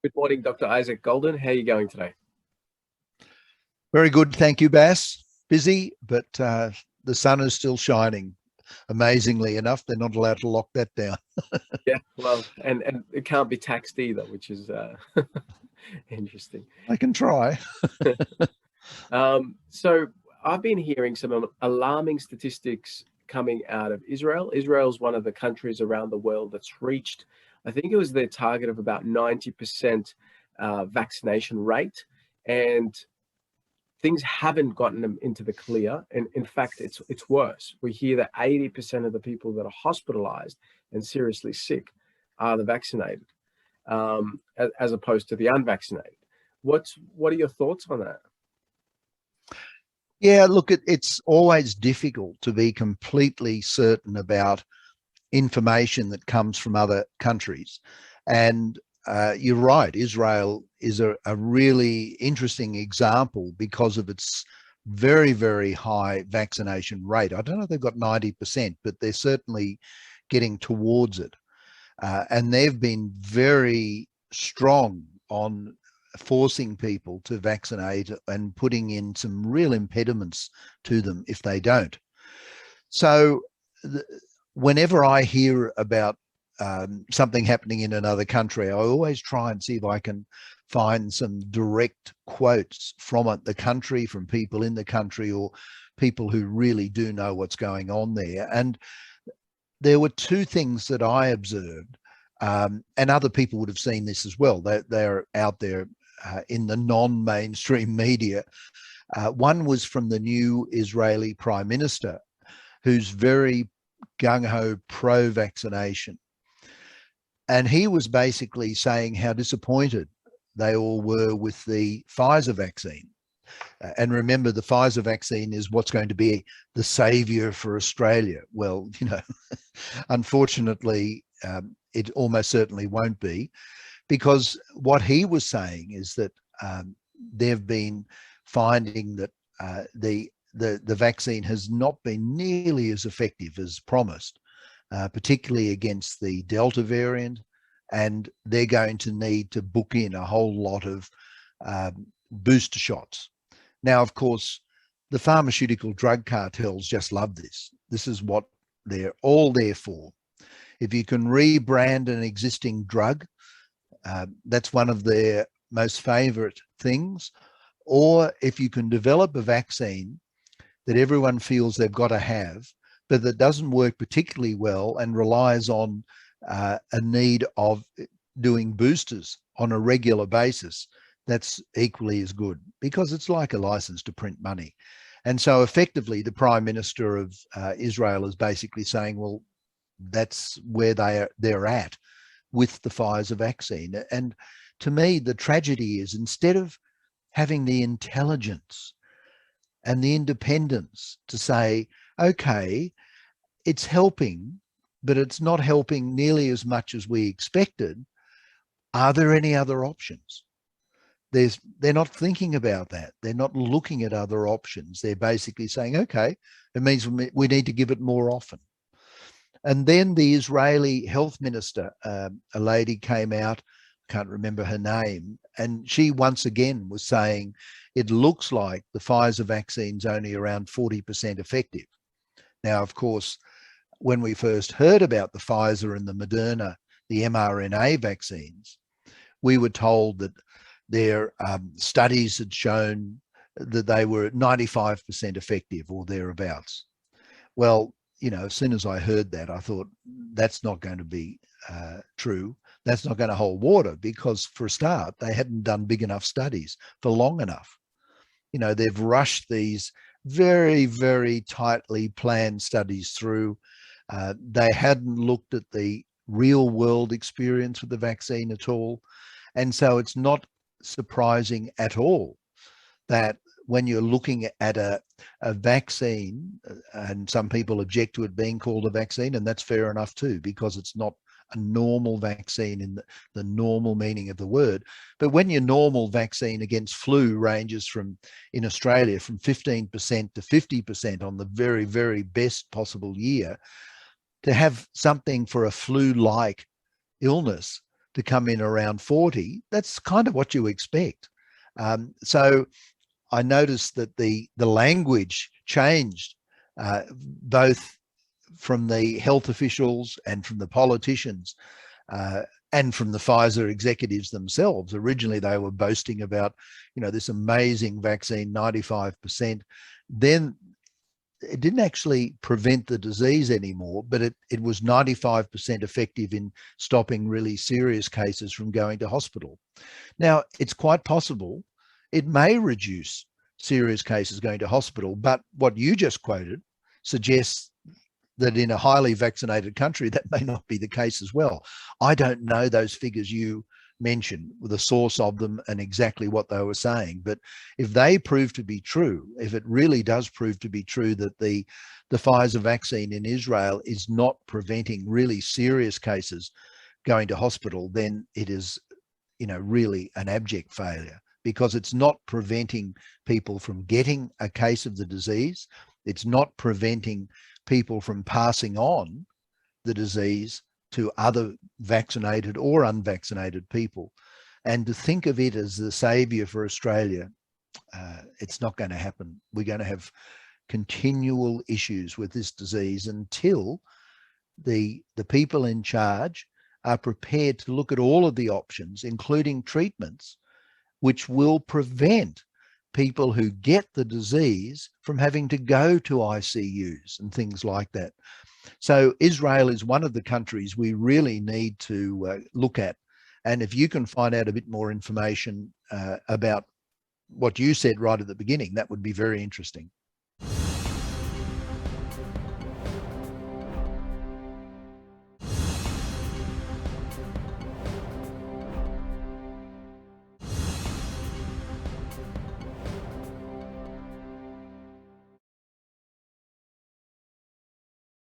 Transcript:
Good morning, Dr. Isaac Golden. How are you going today? Very good. Thank you, Bass. Busy, but the sun is still shining. Amazingly enough, they're not allowed to lock that down. Yeah, well, and it can't be taxed either, which is interesting. I can try. So I've been hearing some alarming statistics coming out of Israel. Israel's one of the countries around the world that's reached, I think it was their target of about 90% vaccination rate, and things haven't gotten them into the clear. And in fact, it's worse. We hear that 80% of the people that are hospitalized and seriously sick are the vaccinated, as opposed to the unvaccinated. What are your thoughts on that? Yeah, look, it's always difficult to be completely certain about information that comes from other countries. And you're right, Israel is a really interesting example because of its very, very high vaccination rate. I don't know if they've got 90%, but they're certainly getting towards it. And they've been very strong on forcing people to vaccinate and putting in some real impediments to them if they don't. So whenever I hear about something happening in another country, I always try and see if I can find some direct quotes from the country, from people in the country, or people who really do know what's going on there. And there were two things that I observed, and other people would have seen this as well. They're out there in the non-mainstream media. One was from the new Israeli Prime Minister, who's very gung-ho pro-vaccination. And he was basically saying how disappointed they all were with the Pfizer vaccine. And remember, the Pfizer vaccine is what's going to be the savior for Australia. Well, unfortunately, it almost certainly won't be, because what he was saying is that they've been finding that the vaccine has not been nearly as effective as promised, particularly against the Delta variant, and they're going to need to book in a whole lot of booster shots. Now, of course, the pharmaceutical drug cartels just love this. This is what they're all there for. If you can rebrand an existing drug, that's one of their most favorite things. Or if you can develop a vaccine that everyone feels they've got to have, but that doesn't work particularly well and relies on a need of doing boosters on a regular basis, that's equally as good, because it's like a license to print money. And so effectively, the Prime Minister of Israel is basically saying, well, that's where they're at with the Pfizer vaccine. And to me, the tragedy is, instead of having the intelligence and the independence to say, okay, it's helping, but it's not helping nearly as much as we expected, are there any other options? They're not thinking about that. They're not looking at other options. They're basically saying, okay, it means we need to give it more often. And then the Israeli health minister, a lady came out, can't remember her name, and she once again was saying it looks like the Pfizer vaccine's only around 40% effective. Now, of course, when we first heard about the Pfizer and the Moderna, the mRNA vaccines, we were told that their studies had shown that they were 95% effective or thereabouts. Well, as soon as I heard that, I thought that's not going to be true. That's not going to hold water, because for a start, they hadn't done big enough studies for long enough. They've rushed these very, very tightly planned studies through. They hadn't looked at the real world experience with the vaccine at all. And so it's not surprising at all that when you're looking at a vaccine, and some people object to it being called a vaccine, and that's fair enough too, because it's not a normal vaccine in the normal meaning of the word. But when your normal vaccine against flu ranges in Australia, from 15% to 50% on the very, very best possible year, to have something for a flu-like illness to come in around 40, that's kind of what you expect. So I noticed that the language changed, both from the health officials and from the politicians, and from the Pfizer executives themselves. Originally, they were boasting about, this amazing vaccine, 95%. Then it didn't actually prevent the disease anymore, but it was 95% effective in stopping really serious cases from going to hospital. Now, it's quite possible it may reduce serious cases going to hospital, but what you just quoted suggests that in a highly vaccinated country, that may not be the case as well. I don't know those figures you mentioned, the source of them and exactly what they were saying. But if they prove to be true, if it really does prove to be true that the Pfizer vaccine in Israel is not preventing really serious cases going to hospital, then it is, really an abject failure, because it's not preventing people from getting a case of the disease. It's not preventing people from passing on the disease to other vaccinated or unvaccinated people. And to think of it as the savior for Australia, it's not going to happen. We're going to have continual issues with this disease until the people in charge are prepared to look at all of the options, including treatments, which will prevent people who get the disease from having to go to ICUs and things like that. So Israel is one of the countries we really need to look at. And if you can find out a bit more information about what you said right at the beginning, that would be very interesting.